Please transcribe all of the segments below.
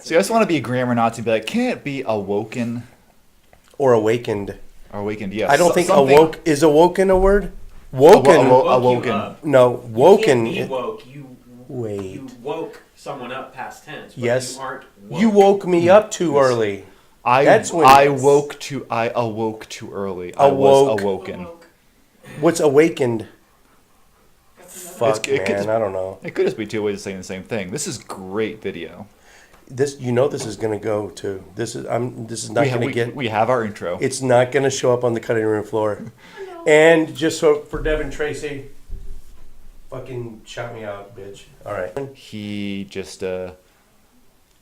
See, I just want to be a grammar Nazi and be like, can't it be awoken? Or awakened. Or awakened, yes. I don't think something- awoke is awoken a word. Woken. Awoken. No, woken. You can't be woke. You woke someone up past tense. But Yes. You aren't woke. You woke me up too early. That's when I awoke too early. I was awoken. What's awakened? Fuck, It could man, just- I don't know. It could just be two ways of saying the same thing. This is great video. This is going to go to. This is not going to get. We have our intro. It's not going to show up on the cutting room floor. And just so for Devin Tracy, fucking shout me out, bitch. All right. He just, to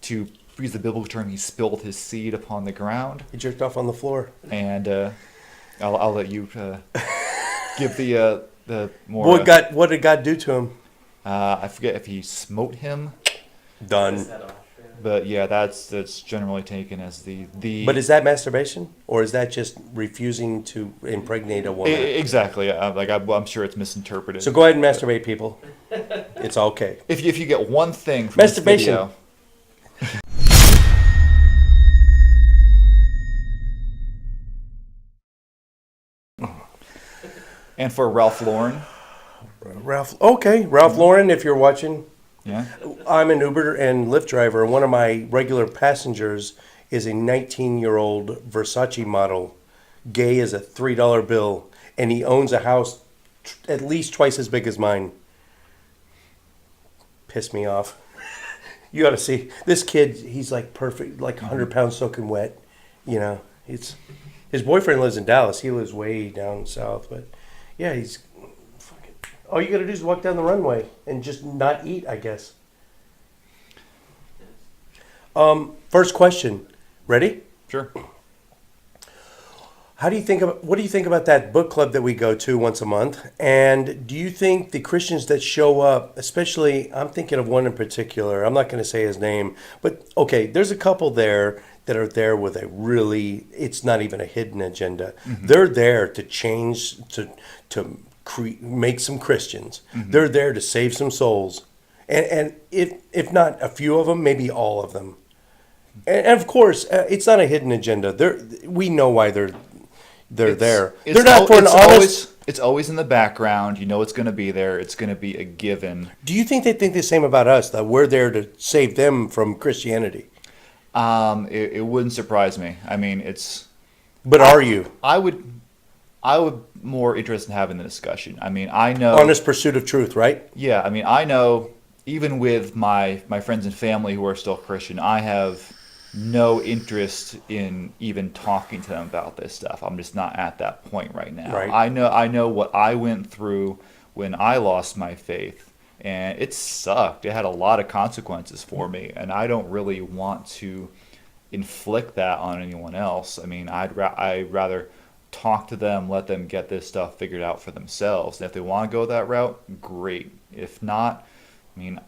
use the biblical term, he spilled his seed upon the ground. He jerked off on the floor. And I'll let you give the more. What did God do to him? I forget if he smote him. Done. But yeah, that's generally taken as the. But is that masturbation, or is that just refusing to impregnate a woman? Exactly. I'm sure it's misinterpreted. So go ahead and masturbate, people. It's okay. If you get one thing from Masturbation. this video. And for Ralph Lauren. Ralph Lauren, if you're watching. Yeah. I'm an Uber and Lyft driver. One of my regular passengers is a 19-year-old Versace model, gay as a $3 bill, and he owns a house at least twice as big as mine. Pissed me off. You ought to see this kid. He's like perfect, like 100 pounds soaking wet. You know, his boyfriend lives in Dallas. He lives way down south, but yeah, he's. All you got to do is walk down the runway and just not eat, I guess. First question. Ready? Sure. What do you think about that book club that we go to once a month? And do you think the Christians that show up, especially, I'm thinking of one in particular, I'm not going to say his name, but okay, there's a couple there that are there with it's not even a hidden agenda. Mm-hmm. They're there to change, to make some Christians. Mm-hmm. They're there to save some souls. And if not a few of them, maybe all of them. And of course, it's not a hidden agenda. We know why they're there. They're not for an honest. It's always in the background. You know it's going to be there. It's going to be a given. Do you think they think the same about us, that we're there to save them from Christianity? It wouldn't surprise me. I mean, it's. But are you? I would more interested in having the discussion. I mean, I know honest pursuit of truth, right? Yeah, I mean, I know even with my friends and family who are still Christian, I have no interest in even talking to them about this stuff. I'm just not at that point right now. Right. I know what I went through when I lost my faith, and it sucked. It had a lot of consequences for me, and I don't really want to inflict that on anyone else. I mean, I'd rather talk to them, let them get this stuff figured out for themselves. And if they want to go that route, great. If not, I mean,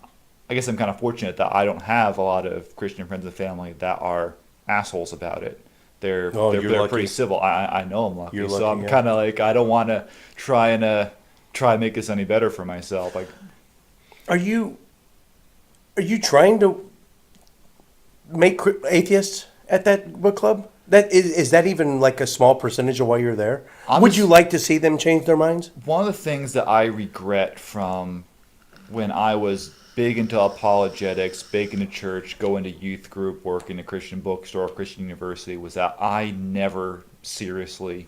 I guess I'm kind of fortunate that I don't have a lot of Christian friends and family that are assholes about it. They're pretty civil. I know I'm lucky. You're so lucky, I'm yeah. kind of like, I don't want to try and make this any better for myself. Like, Are you trying to make atheists at that book club? Is that even like a small percentage of why you're there? Would you like to see them change their minds? One of the things that I regret from when I was big into apologetics, big into church, going to youth group, work in a Christian bookstore, Christian university, was that I never seriously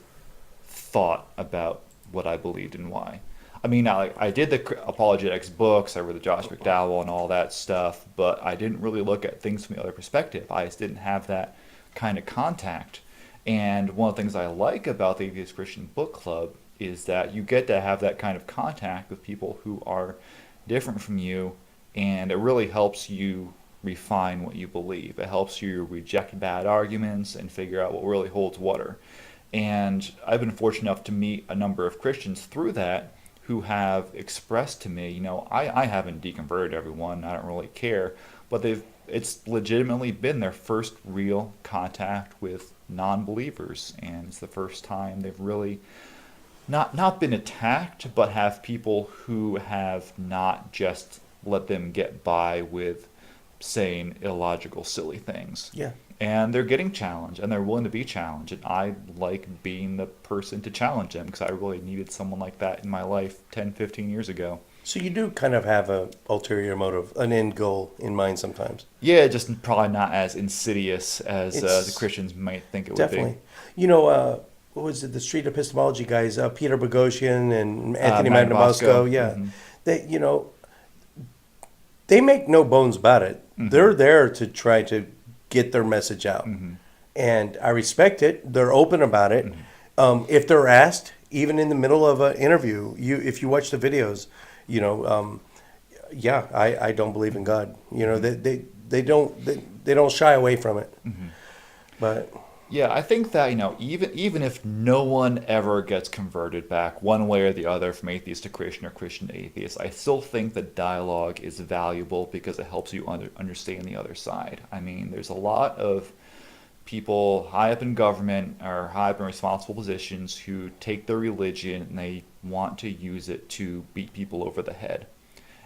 thought about what I believed and why. I mean, I did the apologetics books, I read the Josh McDowell and all that stuff, but I didn't really look at things from the other perspective. I just didn't have that kind of contact. And one of the things I like about the Atheist Christian Book Club is that you get to have that kind of contact with people who are different from you, and it really helps you refine what you believe. It helps you reject bad arguments and figure out what really holds water. And I've been fortunate enough to meet a number of Christians through that who have expressed to me, you know, I haven't deconverted everyone, I don't really care, but it's legitimately been their first real contact with non-believers, and it's the first time they've really not been attacked, but have people who have not just let them get by with saying illogical, silly things. Yeah. And they're getting challenged, and they're willing to be challenged. And I like being the person to challenge them because I really needed someone like that in my life 10, 15 years ago. So you do kind of have a ulterior motive, an end goal in mind sometimes. Yeah, just probably not as insidious as It's the Christians might think it would definitely. be. You know, what was it? The street epistemology guys, Peter Boghossian and Anthony Magnabosco. Magnabosco. Yeah, Mhm. they they make no bones about it. Mhm. They're there to try to get their message out, Mhm. and I respect it. They're open about it. Mhm. If they're asked, even in the middle of an interview, if you watch the videos, you know, yeah, I don't believe in God. You know, they don't shy away from it. Mhm. But Yeah, I think that, even if no one ever gets converted back one way or the other from atheist to Christian or Christian to atheist, I still think that dialogue is valuable because it helps you understand the other side. I mean, there's a lot of people high up in government or high up in responsible positions who take their religion and they want to use it to beat people over the head.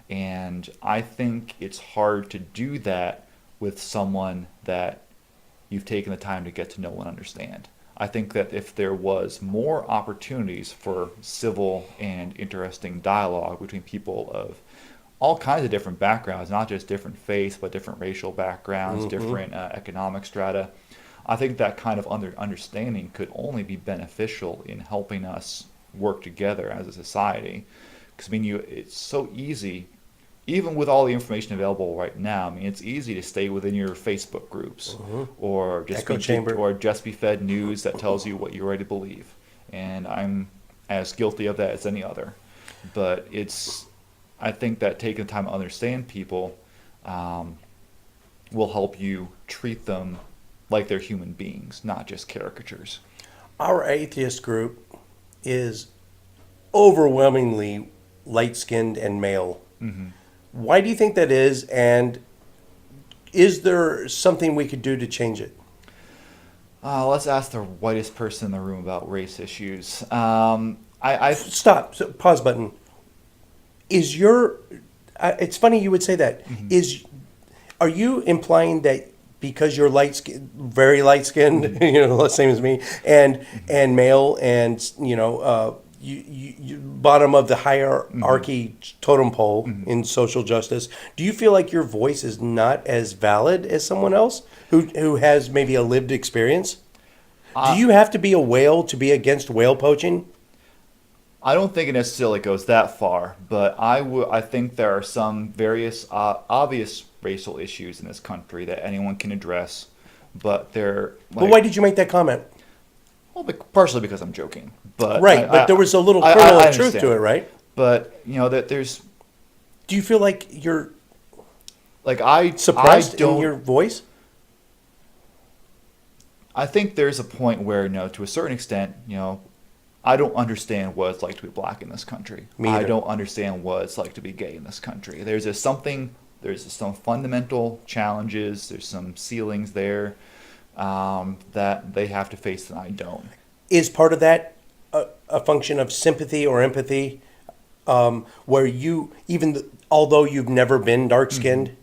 And I think it's hard to do that with someone that you've taken the time to get to know and understand. I think that if there was more opportunities for civil and interesting dialogue between people of all kinds of different backgrounds, not just different faiths, but different racial backgrounds, different economic strata, I think that kind of understanding could only be beneficial in helping us work together as a society. Because, I mean, it's so easy, even with all the information available right now, I mean, it's easy to stay within your Facebook groups or Echo chamber. or just be fed news that tells you what you already believe. And I'm as guilty of that as any other. But I think that taking the time to understand people will help you treat them like they're human beings, not just caricatures. our atheist group is overwhelmingly light-skinned and male. Mm-hmm. Why do you think that is? And is there something we could do to change it? Let's ask the whitest person in the room about race issues. Stop. So, pause button. Is your? It's funny you would say that. Are you implying that because you're very light skinned, the same as me, and male, and you bottom of the hierarchy totem pole in social justice, do you feel like your voice is not as valid as someone else who has maybe a lived experience? Do you have to be a whale to be against whale poaching? I don't think it necessarily goes that far, but I think there are some various obvious racial issues in this country that anyone can address, but they're But why did you make that comment? well, partially because I'm joking, but Right, but there was a little I kernel of truth understand. to it, right? But that there's Do you feel like you're suppressed I don't in your voice? I think there's a point where, to a certain extent, I don't understand what it's like to be black in this country. Me I either. don't understand what it's like to be gay in this country. There's some fundamental challenges, there's some ceilings there that they have to face that I don't. Is part of that a function of sympathy or empathy, where although you've never been dark-skinned,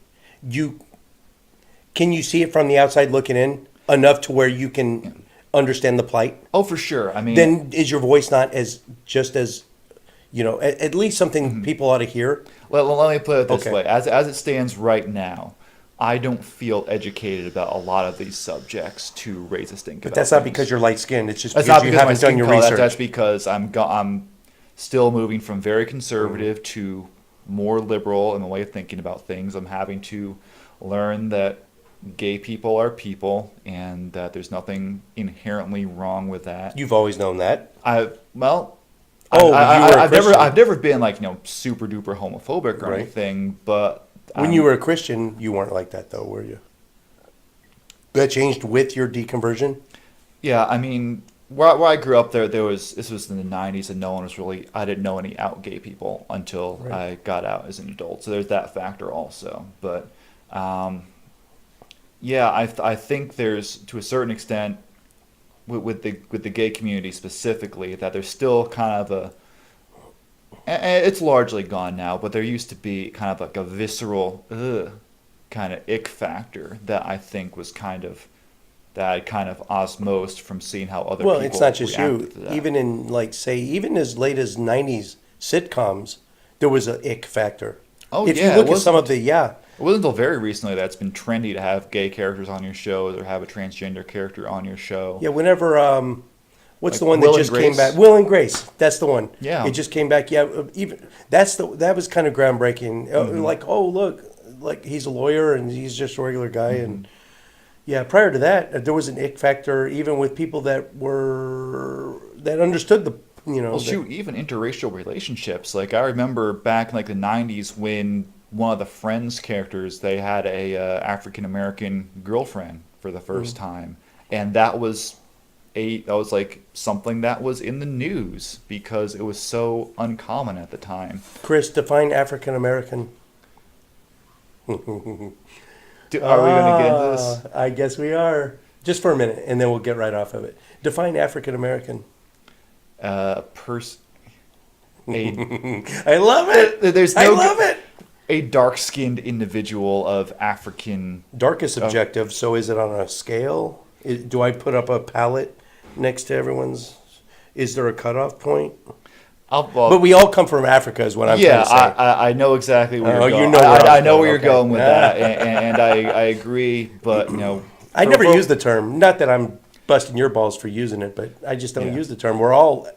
can you see it from the outside looking in enough to where you can understand the plight? Oh, for sure. I mean, Then is your voice not as at least something people ought to hear? well, let me put it this Okay. way. As it stands right now, I don't feel educated about a lot of these subjects to raise a stink. But that's not because you're light-skinned. It's just That's because not you because of my haven't done skin your color. research. That's because I'm still moving from very conservative to more liberal in the way of thinking about things. I'm having to learn that gay people are people and that there's nothing inherently wrong with that. You've always known that. I've never been like super duper homophobic or Right. anything, but When you were a Christian, you weren't like that, though, were you? That changed with your deconversion? yeah, I mean, where I grew up, this was in the 90s, and no one was really, I didn't know any out gay people until Right. I got out as an adult. So there's that factor also. But yeah, I think there's, to a certain extent, with the gay community specifically, that there's still kind of and it's largely gone now, but there used to be kind of like a visceral, ugh, kind of ick factor that I think was kind of that I kind of osmosed from seeing how other Well, people it's not just you. reacted to that. Even in, like, say, even as late as 90s sitcoms, there was an ick factor. Oh, If yeah, you look it at some of wasn't- the, It wasn't until very recently that it's been trendy to have gay characters on your shows or have a transgender character on your show. yeah, whenever, what's Like the one Will that and just came Grace? back? Will and Grace. That's the one. Yeah. It just came back. Yeah, even that was kind of groundbreaking. Like, oh, look, like he's a lawyer and he's just a regular guy. And yeah, prior to that, there was an ick factor even with people that understood the, Well, shoot, even interracial relationships. Like, I remember back in, like, the 90s when one of the Friends characters, they had a African-American girlfriend for the first time. And that was like something that was in the news because it was so uncommon at the time. Chris, define African American. Are we going to get into this? I guess we are. Just for a minute, and then we'll get right off of it. Define African American. A I love it. there's I no love it. a dark-skinned individual of African. Dark is subjective, so is it on a scale? Do I put up a palette next to everyone's? Is there a cutoff point? But we all come from Africa, is what I'm trying to say. I know exactly where Oh, you're you going. know where I I'm know going, where you're okay. going with that, and I agree. But I never use the term. Not that I'm busting your balls for using it, but I just don't Yeah. use the term. We're all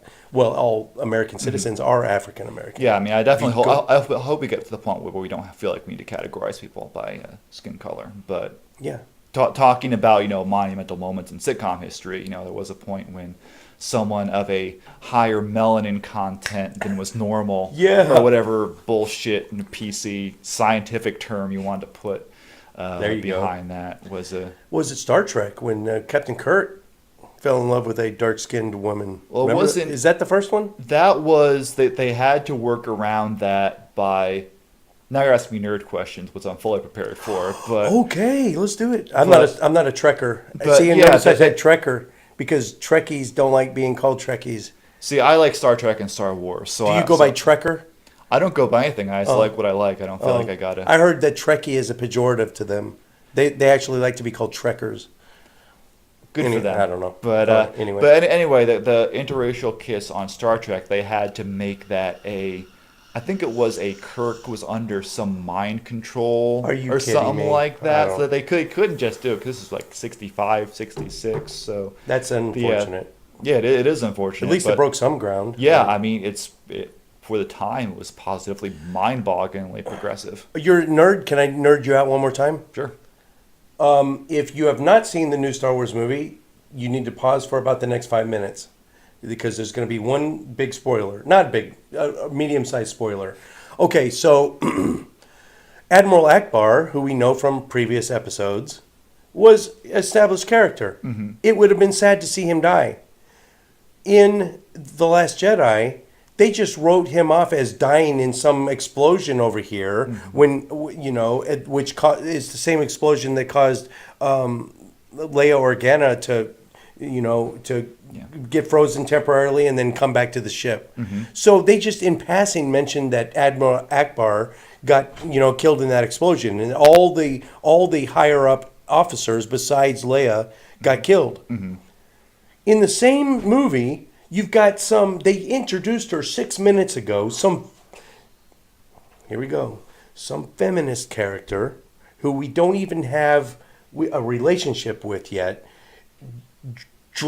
American citizens are African American. Yeah, I mean, I definitely hope we get to the point where we don't feel like we need to categorize people by skin color. But Yeah. talking about monumental moments in sitcom history, there was a point when someone of a higher melanin content than was normal, Yeah. or whatever bullshit PC scientific term you wanted to put There you go. behind that was a. Was it Star Trek when Captain Kirk fell in love with a dark-skinned woman? Well, it Remember wasn't- Is that the first one? That was that they had to work around that by. Now you're asking me nerd questions, which I'm fully prepared for. But Okay, let's do it. I'm But- not a Trekker. but, See, and yeah, notice I that- said Trekker because Trekkies don't like being called Trekkies. see, I like Star Trek and Star Wars, so Do you go by Trekker? I don't go by anything. I just like what I like. I don't feel like I gotta. I heard that Trekkie is a pejorative to them. They actually like to be called Trekkers. Good for them. I don't know. But Anyway. anyway, the interracial kiss on Star Trek, they had to make that I think it was Kirk was under some mind control Are you or kidding something me? like I that, don't- so that they couldn't just do it because this is like 65, 66. So That's unfortunate. yeah, it is unfortunate. At least but it broke some ground. Yeah, I mean, for the time, it was positively mind-bogglingly progressive. You're a nerd. Can I nerd you out one more time? Sure. If you have not seen the new Star Wars movie, you need to pause for about the next 5 minutes because there's going to be one big spoiler. Not big, a medium-sized spoiler. Okay, so Admiral Akbar, who we know from previous episodes, was established character. It would have been sad to see him die. In The Last Jedi, they just wrote him off as dying in some explosion over here, when which is the same explosion that caused Leia Organa to get frozen temporarily and then come back to the ship. So they just in passing mentioned that Admiral Akbar got killed in that explosion, and all the higher up officers besides Leia got killed. In the same movie, you've got they introduced her 6 minutes ago, here we go, some feminist character who we don't even have a relationship with yet,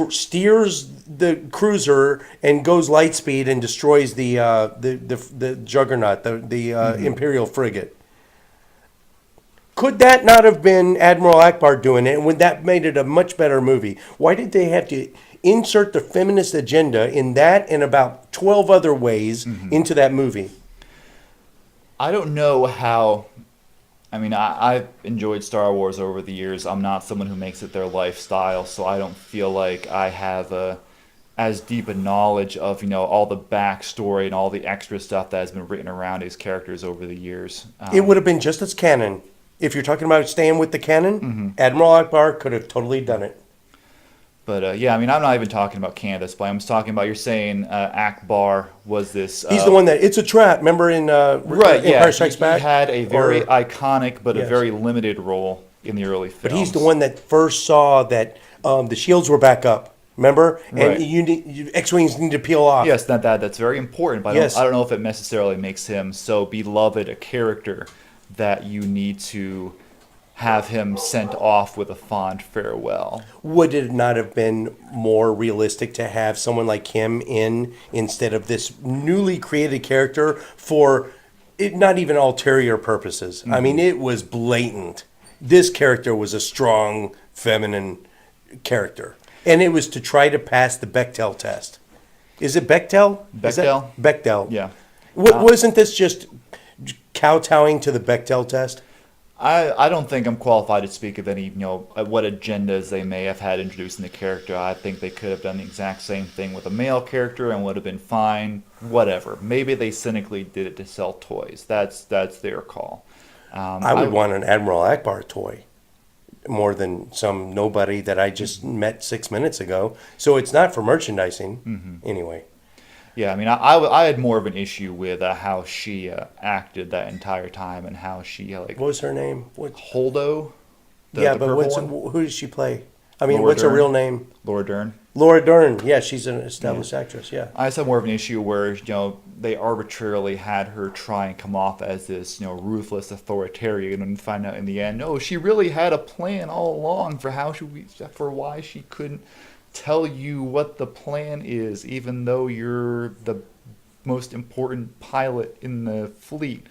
steers the cruiser and goes light speed and destroys the juggernaut, the Imperial frigate. Could that not have been Admiral Akbar doing it? And would that made it a much better movie? Why did they have to insert the feminist agenda in that and about 12 other ways into that movie? I don't know how. I mean, I've enjoyed Star Wars over the years. I'm not someone who makes it their lifestyle, so I don't feel like I have as deep a knowledge of all the backstory and all the extra stuff that has been written around these characters over the years. It would have been just as canon. If you're talking about staying with the canon, Admiral Akbar could have totally done it. But yeah, I mean, I'm not even talking about Candace, but I'm just talking about, you're saying Akbar was this. He's the one that it's a trap. Remember in Right, yeah. Empire Strikes Back? He had a very Or- iconic but a Yes. very limited role in the early films. But he's the one that first saw that the shields were back up. Remember? Right. And X-wings need to peel off. Yes, that's very important, but Yes. I don't know if it necessarily makes him so beloved a character that you need to have him sent off with a fond farewell. Would it not have been more realistic to have someone like him in instead of this newly created character for it, not even ulterior purposes? I mean, it was blatant. This character was a strong, feminine character. And it was to try to pass the Bechdel test. Is it Bechdel? Is that- Bechdel? Bechdel. Yeah. Wasn't this just kowtowing to the Bechdel test? I don't think I'm qualified to speak of any, what agendas they may have had introducing the character. I think they could have done the exact same thing with a male character and would have been fine. Whatever. Maybe they cynically did it to sell toys. That's their call. I would want an Admiral Akbar toy more than some nobody that I just met 6 minutes ago. So it's not for merchandising. Anyway. Yeah, I mean, I had more of an issue with how she acted that entire time and how she, What was her name? Holdo? Yeah, the but purple one? who does she play? I mean, Laura what's her Dern. real name? Laura Dern. Laura Dern. Yeah, she's an established actress. Yeah. I just had more of an issue where, they arbitrarily had her try and come off as this, ruthless authoritarian and find out in the end, no, she really had a plan all along for why she couldn't tell you what the plan is, even though you're the most important pilot in the fleet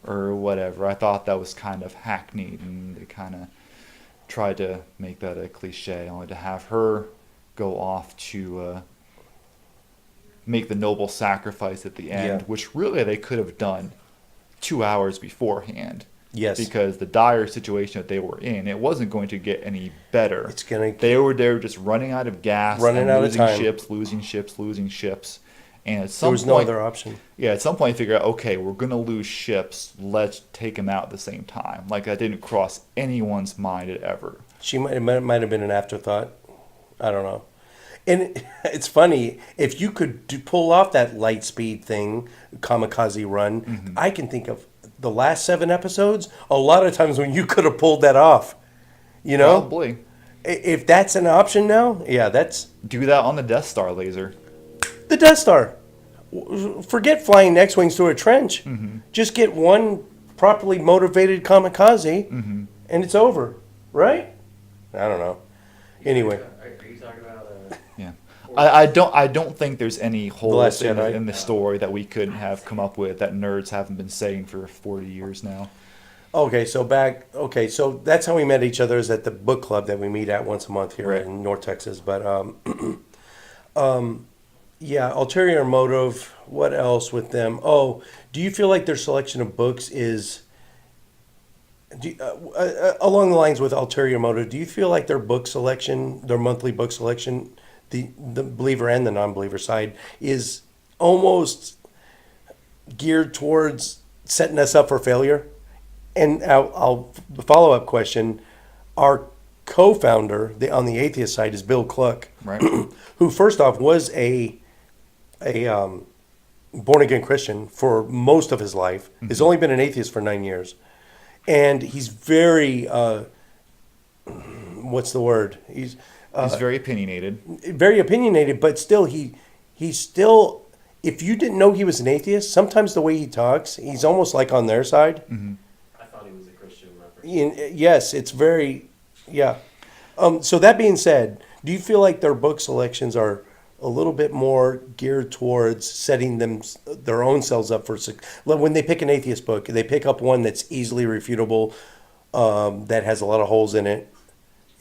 or whatever. I thought that was kind of hackneyed, and they kind of tried to make that a cliche, only to have her go off to make the noble sacrifice at the end, Yeah. which really they could have done 2 hours beforehand. Yes. Because the dire situation that they were in, it wasn't going to get any better. It's gonna. They were just running out of gas, Running and out of losing time. ships, losing ships, losing ships. And at some There was point, no other option. yeah, at some point, figure out, okay, we're gonna lose ships. Let's take them out at the same time. Like, that didn't cross anyone's mind at ever. It might have been an afterthought. I don't know. And it's funny, if you could pull off that light speed thing, kamikaze run, I can think of the last 7 episodes, a lot of times when you could have pulled that off. Probably If that's an option now, yeah, that's do that on the Death Star laser. the Death Star. Forget flying X-Wings through a trench. Just get one properly motivated kamikaze, and it's over, right? I don't know. Anyway. Are you talking about? Yeah, I don't think there's any holes Last in, Jedi. in the story that we couldn't have come up with that nerds haven't been saying for 40 years now. Okay, so that's how we met each other, is at the book club that we meet at once a month here Right. in North Texas. But yeah, ulterior motive. What else with them? Oh, do you feel like their selection of books is along the lines with ulterior motive? Do you feel like their book selection, their monthly book selection, the believer and the non-believer side, is almost geared towards setting us up for failure? And I'll follow-up question, our co-founder on the atheist side is Bill Cluck, Right. who first off was a born-again Christian for most of his life. Has only been an atheist for 9 years. And he's very, what's the word? He's very opinionated. very opinionated, but still, he's still, if you didn't know he was an atheist, sometimes the way he talks, he's almost like on their side. I thought he was a Christian when I first. Yes, it's very, yeah. So that being said, do you feel like their book selections are a little bit more geared towards setting their own selves up for when they pick an atheist book, they pick up one that's easily refutable, that has a lot of holes in it.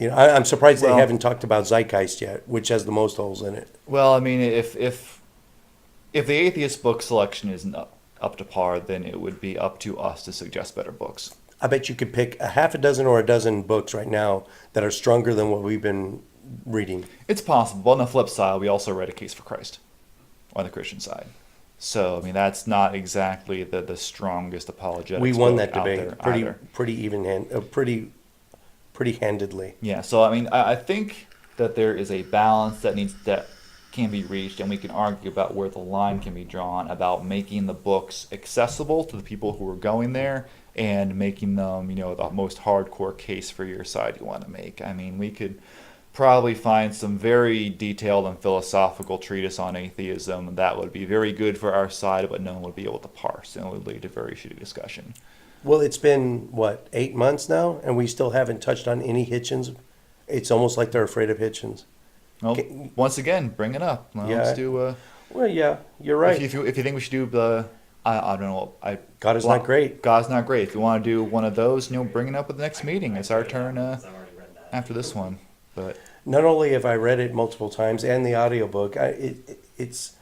I'm surprised they Well- haven't talked about Zeitgeist yet, which has the most holes in it. Well, I mean, if the atheist book selection isn't up to par, then it would be up to us to suggest better books. I bet you could pick a half a dozen or a dozen books right now that are stronger than what we've been reading. It's possible. But on the flip side, we also read A Case for Christ on the Christian side. So, I mean, that's not exactly the strongest apologetics We won book that out debate there pretty either. pretty even hand, pretty handedly. Yeah, so I mean, I think that there is a balance that can be reached, and we can argue about where the line can be drawn about making the books accessible to the people who are going there and making them, the most hardcore case for your side you want to make. I mean, we could probably find some very detailed and philosophical treatise on atheism that would be very good for our side, but no one would be able to parse, and it would lead to very shitty discussion. Well, it's been, 8 months now, and we still haven't touched on any Hitchens. It's almost like they're afraid of Hitchens. Well, once again, bring it up. Well, Yeah. let's do. Well, yeah, you're right. If you think we should do the, I don't know. God is not great. God's not great. If you want to do one of those, bring it up at the next meeting. It's our turn I've already read that. after this one. But Not only have I read it multiple times and the audiobook, it's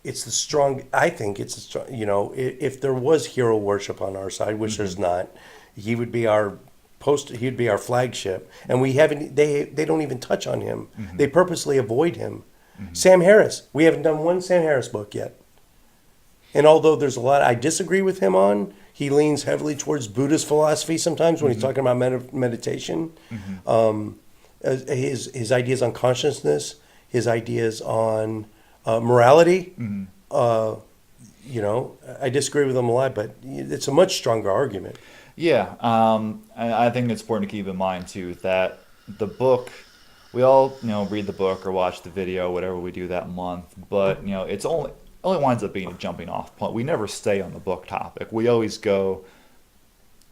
the strong. I think it's a strong. If there was hero worship on our side, which there's not, he would be our He'd be our flagship, and we haven't. They don't even touch on him. They purposely avoid him. Sam Harris. We haven't done one Sam Harris book yet. And although there's a lot I disagree with him on, he leans heavily towards Buddhist philosophy sometimes when he's talking about meditation. His ideas on consciousness, his ideas on morality. I disagree with him a lot, but it's a much stronger argument. yeah, I think it's important to keep in mind too that the book, we all read the book or watch the video, whatever we do that month, but it's only winds up being a jumping off point. We never stay on the book topic. We always go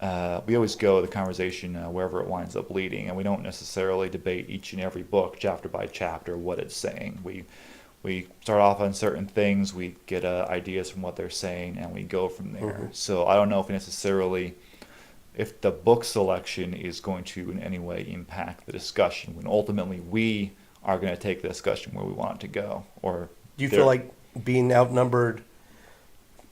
the conversation wherever it winds up leading, and we don't necessarily debate each and every book chapter by chapter what it's saying. We start off on certain things, we get ideas from what they're saying, and we go from there. So I don't know if the book selection is going to in any way impact the discussion, when ultimately we are going to take the discussion where we want it to go. Or Do you feel like being outnumbered?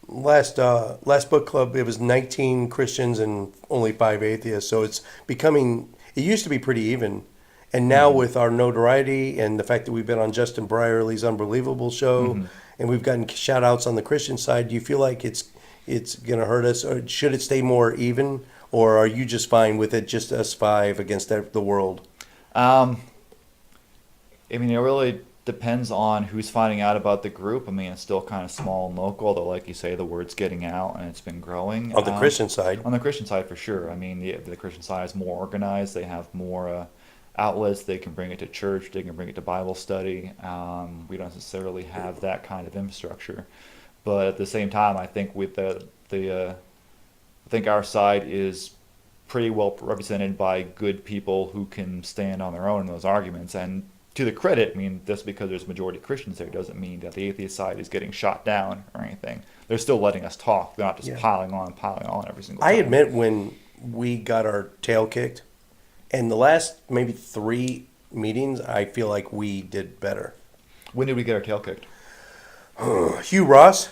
Last book club, it was 19 Christians and only 5 atheists. So it's becoming. It used to be pretty even, and now with our notoriety and the fact that we've been on Justin Brierly's Unbelievable show, and we've gotten shout outs on the Christian side, do you feel like it's going to hurt us, or should it stay more even, or are you just fine with it, just us 5 against the world? I mean, it really depends on who's finding out about the group. I mean, it's still kind of small and local, though, like you say, the word's getting out and it's been growing. On the Christian side. On the Christian side, for sure. I mean, the Christian side is more organized. They have more outlets. They can bring it to church. They can bring it to Bible study. We don't necessarily have that kind of infrastructure. But at the same time, I think with I think our side is pretty well represented by good people who can stand on their own in those arguments. And to the credit, I mean, just because there's a majority of Christians there doesn't mean that the atheist side is getting shot down or anything. They're still letting us talk. They're not just piling on every single time. I admit when we got our tail kicked, and the last maybe 3 meetings, I feel like we did better. When did we get our tail kicked? Hugh Ross,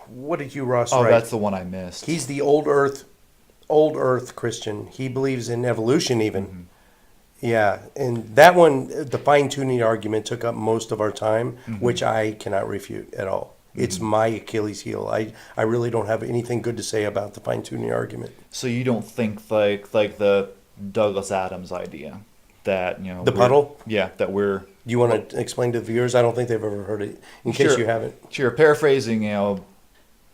what did Hugh Ross write? Oh, that's the one I missed. He's the old earth Christian. He believes in evolution even. Yeah, and that one, the fine-tuning argument took up most of our time, which I cannot refute at all. It's my Achilles heel. I really don't have anything good to say about the fine-tuning argument. So you don't think like the Douglas Adams idea that The puddle? Yeah, that we're. Do you want to explain to the viewers? I don't think they've ever heard it. In case you haven't. Sure. Paraphrasing,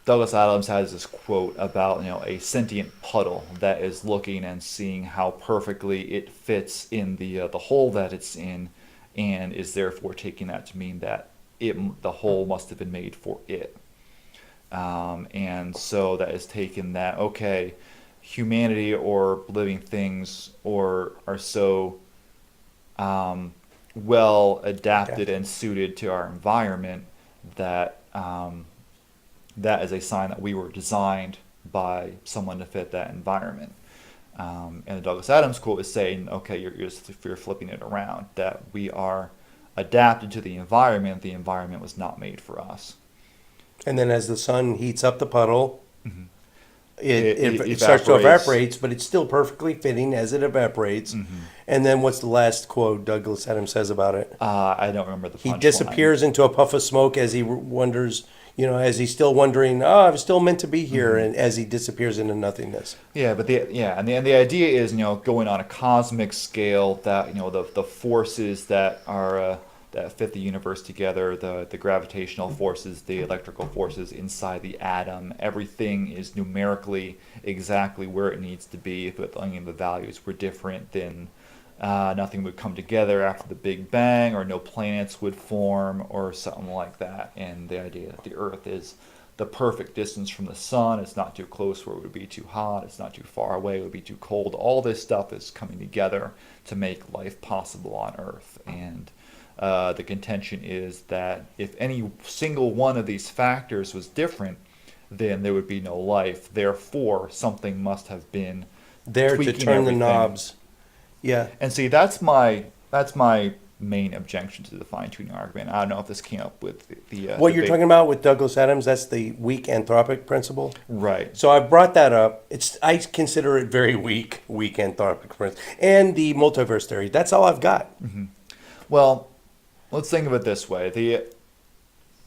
Douglas Adams has this quote about a sentient puddle that is looking and seeing how perfectly it fits in the hole that it's in, and is therefore taking that to mean that the hole must have been made for it. And so that is taken that humanity or living things are so well adapted and suited to our environment that that is a sign that we were designed by someone to fit that environment. And the Douglas Adams quote is saying, you're flipping it around, that we are adapted to the environment was not made for us. And then as the sun heats up the puddle, it starts to evaporate, but it's still perfectly fitting as it evaporates. And then what's the last quote Douglas Adams says about it? I don't remember the punchline. He disappears into a puff of smoke as he wonders, as he's still wondering, I'm still meant to be here, and as he disappears into nothingness. Yeah, but the idea is, going on a cosmic scale, that the forces that are that fit the universe together, the gravitational forces, the electrical forces inside the atom, everything is numerically exactly where it needs to be. If any of the values were different, then nothing would come together after the Big Bang, or no planets would form, or something like that. And the idea that the Earth is the perfect distance from the sun, it's not too close where it would be too hot, it's not too far away, it would be too cold. All this stuff is coming together to make life possible on Earth. And the contention is that if any single one of these factors was different, then there would be no life. Therefore, something must have been There to tweaking turn everything. the knobs. Yeah. And see, that's my main objection to the fine-tuning argument. I don't know if this came up with the What the you're big- talking about with Douglas Adams, that's the weak anthropic principle. right. So I brought that up. I consider it very weak anthropic principle. And the multiverse theory. That's all I've got. Well, let's think of it this way.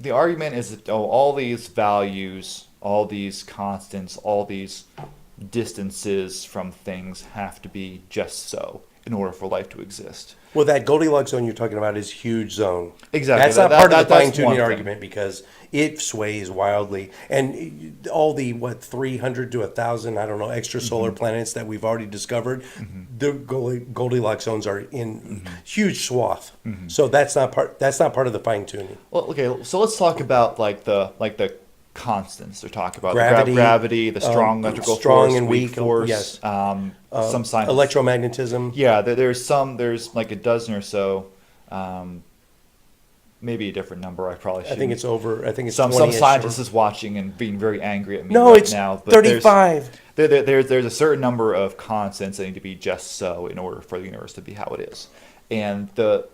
The argument is that all these values, all these constants, all these distances from things have to be just so in order for life to exist. Well, that Goldilocks zone you're talking about is huge zone. Exactly. That's not That- part of that- the that's fine-tuning one thing. argument because it sways wildly. And all the, 300 to 1,000, I don't know, extra solar planets that we've already discovered, the Goldilocks zones are in huge swath. So that's not part of the fine-tuning. Well, okay, so let's talk about like the constants. They're talking about Gravity, the gravity, the strong electrical strong force, and weak, force, yes. some science. Electromagnetism. Yeah, there's like a dozen or so, maybe a different number. I probably should. I think it's over. I think it's some 20-ish. scientist is watching and being very angry at me No, right it's now. But 35. there's a certain number of constants that need to be just so in order for the universe to be how it is. And the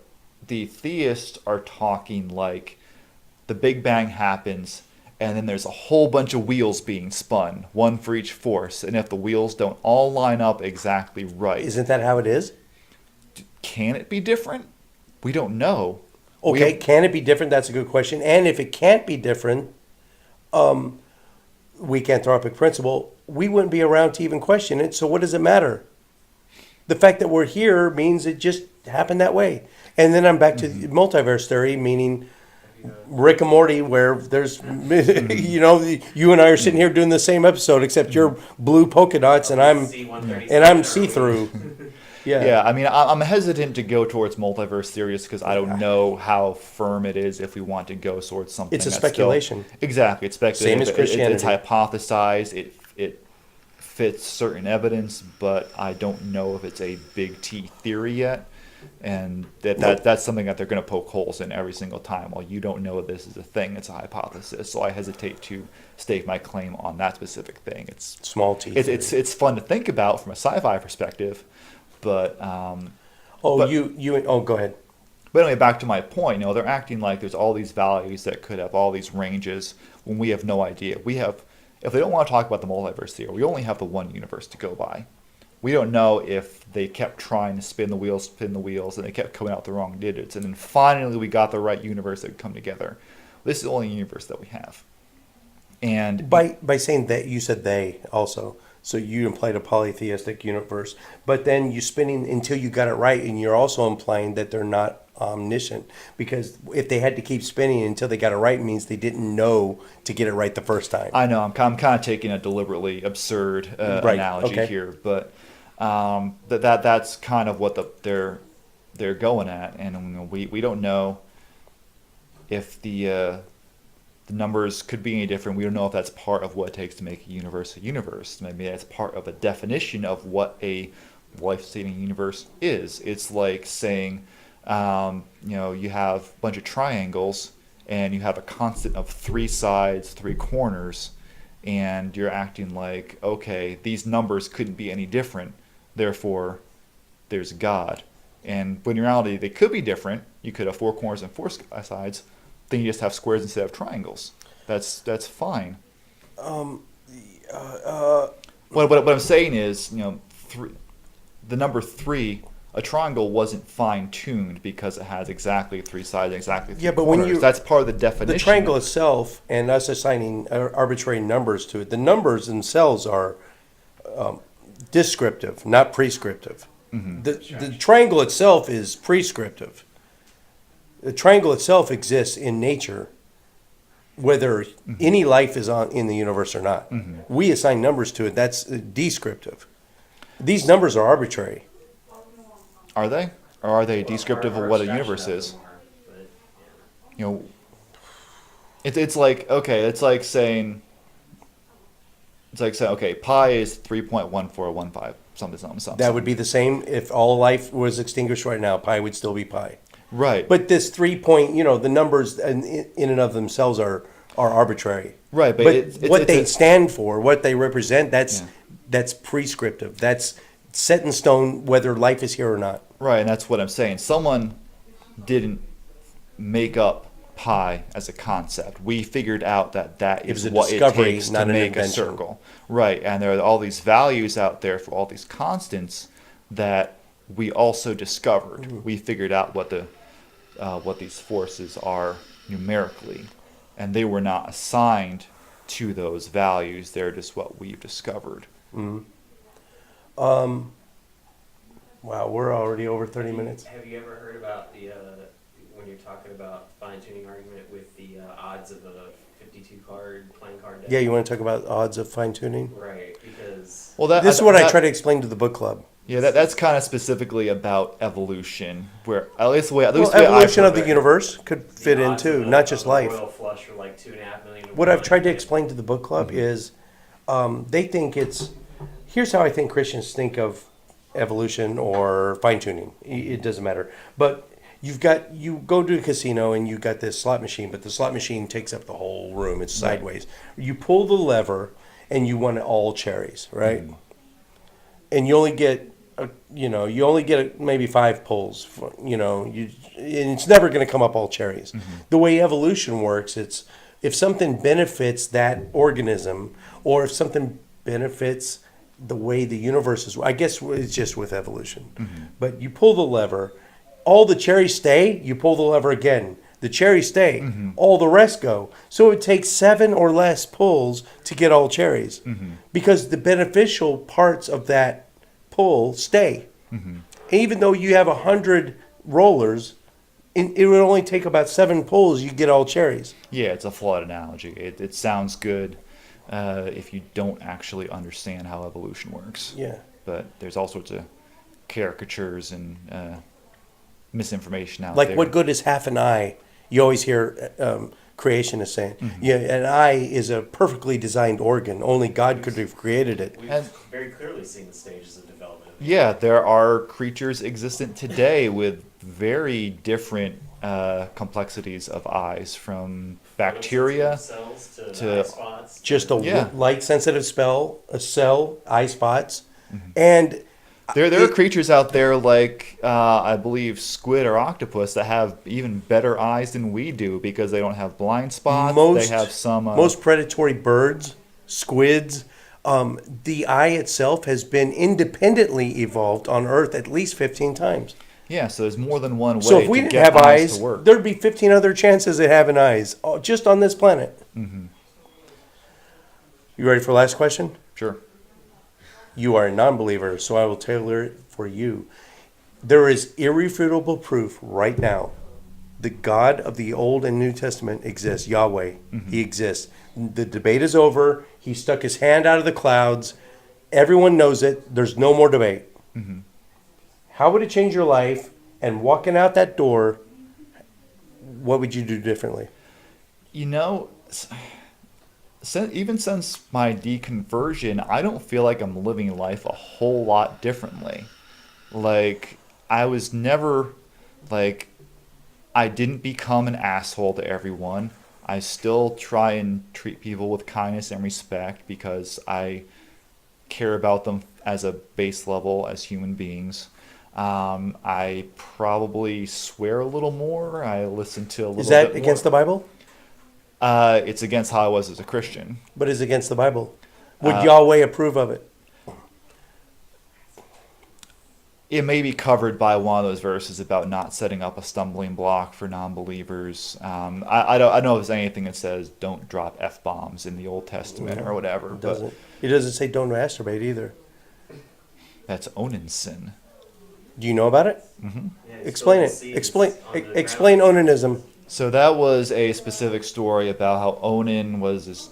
theists are talking like the Big Bang happens, and then there's a whole bunch of wheels being spun, one for each force. And if the wheels don't all line up exactly right, Isn't that how it is? can it be different? We don't know. Okay, can it be different? That's a good question. And if it can't be different, weak anthropic principle, we wouldn't be around to even question it. So what does it matter? The fact that we're here means it just happened that way. And then I'm back to the multiverse theory, meaning Rick and Morty, where there's, you and I are sitting here doing the same episode, except you're blue polka dots and I'm see-through. Yeah, I mean, I'm hesitant to go towards multiverse theories because I don't know how firm it is if we want to go towards something. It's a that's speculation. Exactly, it's speculative. Same as Christianity. It's hypothesized. It fits certain evidence, but I don't know if it's a big T theory yet. And that's something that they're going to poke holes in every single time. Well, you don't know this is a thing; it's a hypothesis. So I hesitate to stake my claim on that specific thing. It's Small T. it's fun to think about from a sci-fi perspective, but go ahead. But anyway, back to my point. They're acting like there's all these values that could have all these ranges when we have no idea. If they don't want to talk about the multiverse theory, we only have the one universe to go by. We don't know if they kept trying to spin the wheels, and they kept coming out the wrong digits. And then finally we got the right universe that would come together. This is the only universe that we have. And By saying that, you said they also. So you implied a polytheistic universe. But then you spinning until you got it right, and you're also implying that they're not omniscient. Because if they had to keep spinning until they got it right, it means they didn't know to get it right the first time. I know I'm kind of taking a deliberately absurd analogy here, but that's kind of what they're going at, and we don't know if the numbers could be any different. We don't know if that's part of what it takes to make a universe a universe. Maybe that's part of a definition of what a life-saving universe is. It's like saying, you have a bunch of triangles and you have a constant of 3 sides, 3 corners, and you're acting like, okay, these numbers couldn't be any different, therefore there's God. And when in reality they could be different. You could have 4 corners and 4 sides, then you just have squares instead of triangles. That's fine. What I'm saying is, the number 3 a triangle wasn't fine-tuned because it has exactly three sides, exactly three Yeah, but when corners. you- That's part of the definition. The triangle itself, and us assigning arbitrary numbers to it, the numbers themselves are descriptive, not prescriptive. The triangle itself is prescriptive. The triangle itself exists in nature, whether any life is in the universe or not. We assign numbers to it. That's descriptive. These numbers are arbitrary. Are they? Or are they descriptive of what a universe is? You know, it's like, okay, it's like saying, okay, pi is 3.1415, something. That would be the same if all life was extinguished right now. Pi would still be pi. Right. But this 3 point, the numbers in and of themselves are arbitrary. Right, but what it's they stand for, what they represent, that's prescriptive. That's set in stone whether life is here or not. Right, and that's what I'm saying. Someone didn't make up pi as a concept. We figured out that was is a what it discovery, takes not to an make a invention. circle. Right, and there are all these values out there for all these constants that we also discovered. We figured out what these forces are numerically, and they were not assigned to those values. They're just what we've discovered. Wow, we're already over 30 minutes. Have you ever heard about the when you're talking about fine-tuning argument with the odds of a 52 card playing card deck? Yeah, you want to talk about odds of fine tuning? Right, because Well, This is what I try to explain to the book club. Yeah, that's kind of specifically about evolution, where at least the way Evolution I've of the universe could fit in odds too, of not just a life. royal flush are like 2.5 million. to What I've 1. tried to explain to the book club is they think here's how I think Christians think of evolution or fine tuning. It doesn't matter. But you go to a casino and you got this slot machine, but the slot machine takes up the whole room. It's sideways. You pull the lever and you want all cherries, right? And you only get maybe 5 pulls. And it's never going to come up all cherries. The way evolution works, it's if something benefits that organism, or if something benefits the way the universe is. I guess it's just with evolution. But you pull the lever, all the cherries stay. You pull the lever again, the cherries stay. All the rest go. So it takes 7 or less pulls to get all cherries, because the beneficial parts of that pull stay. Even though you have 100 rollers, it would only take about 7 pulls, you get all cherries. Yeah, it's a flawed analogy. It sounds good if you don't actually understand how evolution works. Yeah. But there's all sorts of caricatures and misinformation out Like, there. what good is half an eye? You always hear creationists saying, yeah, an eye is a perfectly designed organ. Only God could have created it. We've And- very clearly seen the stages of development. Yeah, there are creatures existent today with very different complexities of eyes, from bacteria. Cells to to- eye spots. Just a Yeah. light-sensitive cell, eye spots, and There are creatures out there like, I believe, squid or octopus that have even better eyes than we do because they don't have blind spots. They have some... most predatory birds, squids, the eye itself has been independently evolved on Earth at least 15 times. Yeah, so there's more than one way So if we to didn't get have eyes, to work. there'd be 15 other chances of having eyes, just on this planet. You ready for the last question? Sure. You are a non-believer, so I will tailor it for you. There is irrefutable proof right now. The God of the Old and New Testament exists, Yahweh. He exists. The debate is over. He stuck his hand out of the clouds. Everyone knows it. There's no more debate. How would it change your life? And walking out that door, what would you do differently? You know, even since my deconversion, I don't feel like I'm living life a whole lot differently. Like, I was never, like, I didn't become an asshole to everyone. I still try and treat people with kindness and respect because I care about them as a base level as human beings. I probably swear a little more. I listen to a little Is that bit against the more. Bible? It's against how I was as a Christian. But is against the Bible? Would Yahweh approve of it? it may be covered by one of those verses about not setting up a stumbling block for non-believers. I don't know if there's anything that says don't drop F-bombs in the Old Testament or whatever. It But doesn't. It doesn't say don't masturbate either. that's Onan's sin. Do you know about it? Yeah, it's Explain building it. seeds Explain. on the Explain ground. onanism. So that was a specific story about how Onan was this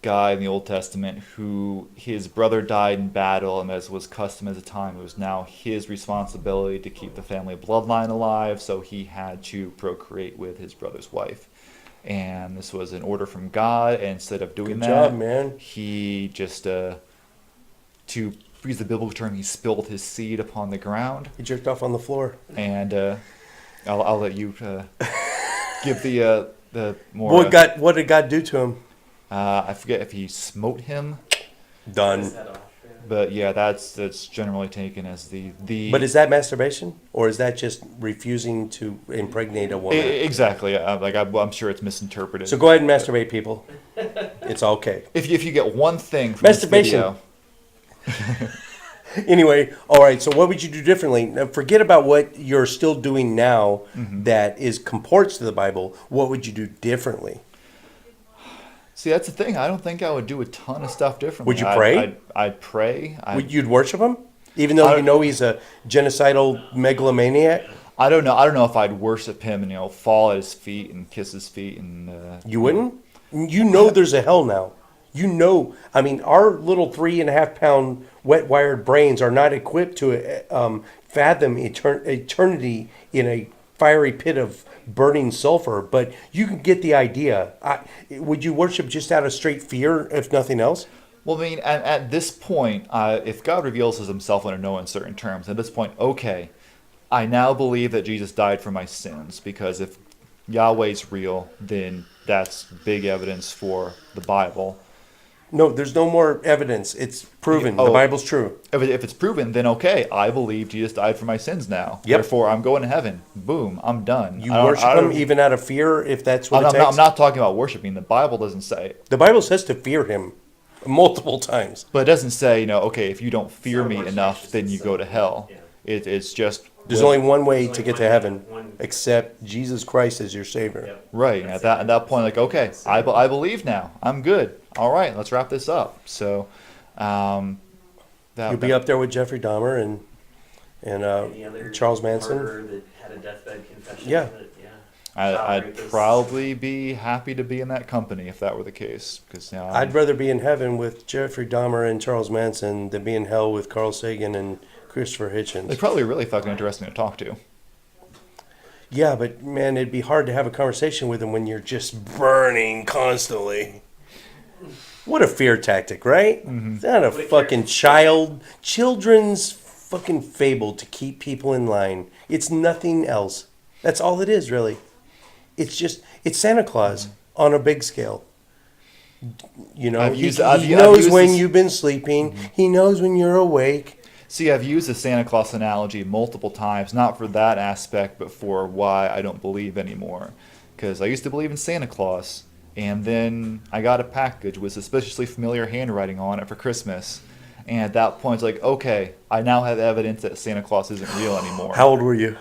guy in the Old Testament who his brother died in battle, and as was custom at the time, it was now his responsibility to keep the family bloodline alive, so he had to procreate with his brother's wife. And this was an order from God, and instead of doing Good that, job, man. he just, to use the biblical term, he spilled his seed upon the ground. He jerked off on the floor. And I'll let you give the more. What did God do to him? I forget if he smote him, Done. Is that off? Yeah. but yeah, that's generally taken as the. But is that masturbation, or is that just refusing to impregnate a woman? Exactly? I'm sure it's misinterpreted. So go ahead and masturbate, people. It's okay. if you get one thing from this Masturbation. video, Anyway, all right. So what would you do differently? Now, forget about what you're still doing now that is comports to the Bible. What would you do differently? see, that's the thing. I don't think I would do a ton of stuff differently. Would you pray? I'd pray. You'd worship him, even though you know he's a genocidal megalomaniac. I don't know. I don't know if I'd worship him and fall at his feet and kiss his feet and. You wouldn't? You know there's a hell now. You know, I mean, our little 3.5 pound wet wired brains are not equipped to fathom eternity in a fiery pit of burning sulfur, but you can get the idea. Would you worship just out of straight fear, if nothing else? Well, I mean, at this point, if God reveals himself under no uncertain terms, at this point, okay, I now believe that Jesus died for my sins, because if Yahweh's real, then that's big evidence for the Bible. No, there's no more evidence. It's proven. Oh. The Bible's true. If it's proven, then okay, I believe Jesus died for my sins now. Yep. Therefore, I'm going to heaven. Boom, I'm done. You I don't- worship I don't- him even out of fear, if that's what I'm it takes. I'm not talking about worshiping. The Bible doesn't say it. The Bible says to fear him multiple times. But it doesn't say, okay, if you don't fear So me much enough, just then you so- go to hell. yeah. It's just... There's only one way There's to only get to one- heaven, one- except Jesus Christ is your Savior. Yep. Right. That's At that point, like, okay, I believe now. I'm good. All right, let's wrap this up. So, You'll be up there with Jeffrey Dahmer and Any other Charles Manson. murderer that had a deathbed confession. Yeah. That, yeah. I'd Rapists. probably be happy to be in that company if that were the case. Because I'd rather be in heaven with Jeffrey Dahmer and Charles Manson than be in hell with Carl Sagan and Christopher they're Hitchens. probably really fucking interesting to talk to. Yeah, but man, it'd be hard to have a conversation with them when you're just burning constantly. What a fear tactic, right? It's not a What if fucking children's fucking fable to keep people in line. It's nothing else. That's all it is, really. It's Santa Claus on a big scale. You know, I've he used knows when this- you've been sleeping. He knows when you're awake. See, I've used the Santa Claus analogy multiple times, not for that aspect, but for why I don't believe anymore. Because I used to believe in Santa Claus, and then I got a package with suspiciously familiar handwriting on it for Christmas. And at that point, it's like, okay, I now have evidence that Santa Claus isn't real anymore. How old were you?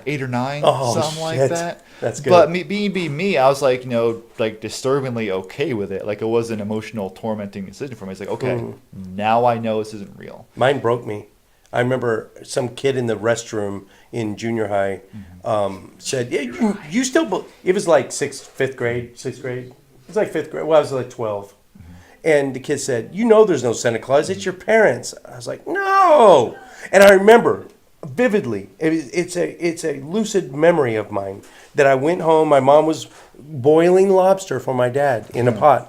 8 or 9, Oh, something like shit. that. That's good. But being me, I was like, disturbingly okay with it. Like, it was an emotional, tormenting decision for me. It's like, okay, now I know this isn't real. Mine broke me. I remember some kid in the restroom in junior high said, "Yeah, you still." It was like fifth grade. It was like fifth grade. Well, I was like 12, and the kid said, "You know, there's no Santa Claus. It's your parents." I was like, "No," and I remember vividly. It's a lucid memory of mine that I went home. My mom was boiling lobster for my dad in a pot.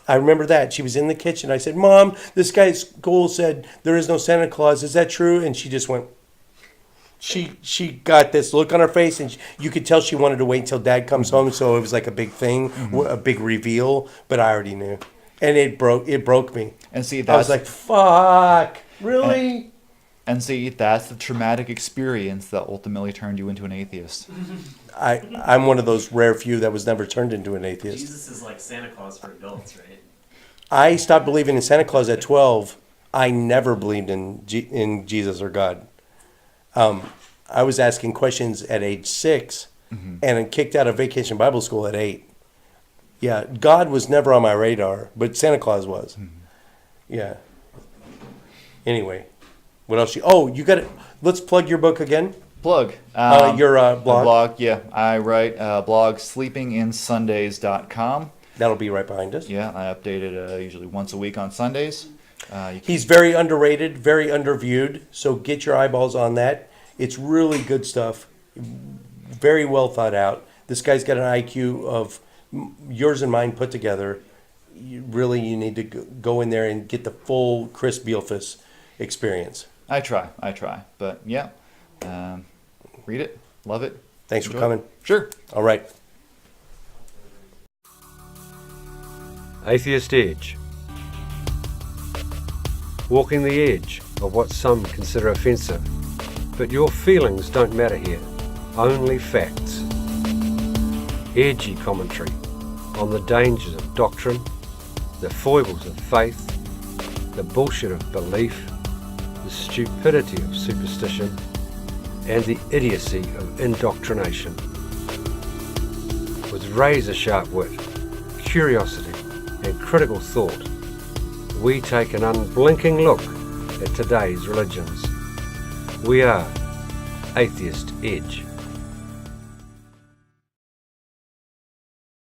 I remember that. She was in the kitchen. I said, "Mom, this guy at school said there is no Santa Claus. Is that true?" And she just went, she got this look on her face, and you could tell she wanted to wait until Dad comes home, so it was like a big thing, a big reveal, but I already knew. And it broke me. And see, I was like, fuck, really? And see, that's the traumatic experience that ultimately turned you into an atheist. I'm one of those rare few that was never turned into an atheist. Jesus is like Santa Claus for adults, right? I stopped believing in Santa Claus at 12. I never believed in Jesus or God. I was asking questions at age 6 and kicked out of Vacation Bible School at 8. Yeah, God was never on my radar, but Santa Claus was. Yeah. Anyway, what else? You got it. Let's plug your book again. Plug. Your blog. Blog, yeah. I write blog sleepinginsundays.com. That'll be right behind us. Yeah, I update it usually once a week on Sundays. He's very underrated, very underviewed, so get your eyeballs on that. It's really good stuff. Very well thought out. This guy's got an IQ of yours and mine put together. You need to go in there and get the full Chris Bielfus experience. I try. But yeah, read it. Love it. Thanks Enjoy for coming. it. Sure. All right. Atheist Edge. Walking the edge of what some consider offensive. But your feelings don't matter here. Only facts. Edgy commentary on the dangers of doctrine, the foibles of faith, the bullshit of belief, the stupidity of superstition, and the idiocy of indoctrination. With razor-sharp wit, curiosity, and critical thought, we take an unblinking look at today's religions. We are Atheist Edge.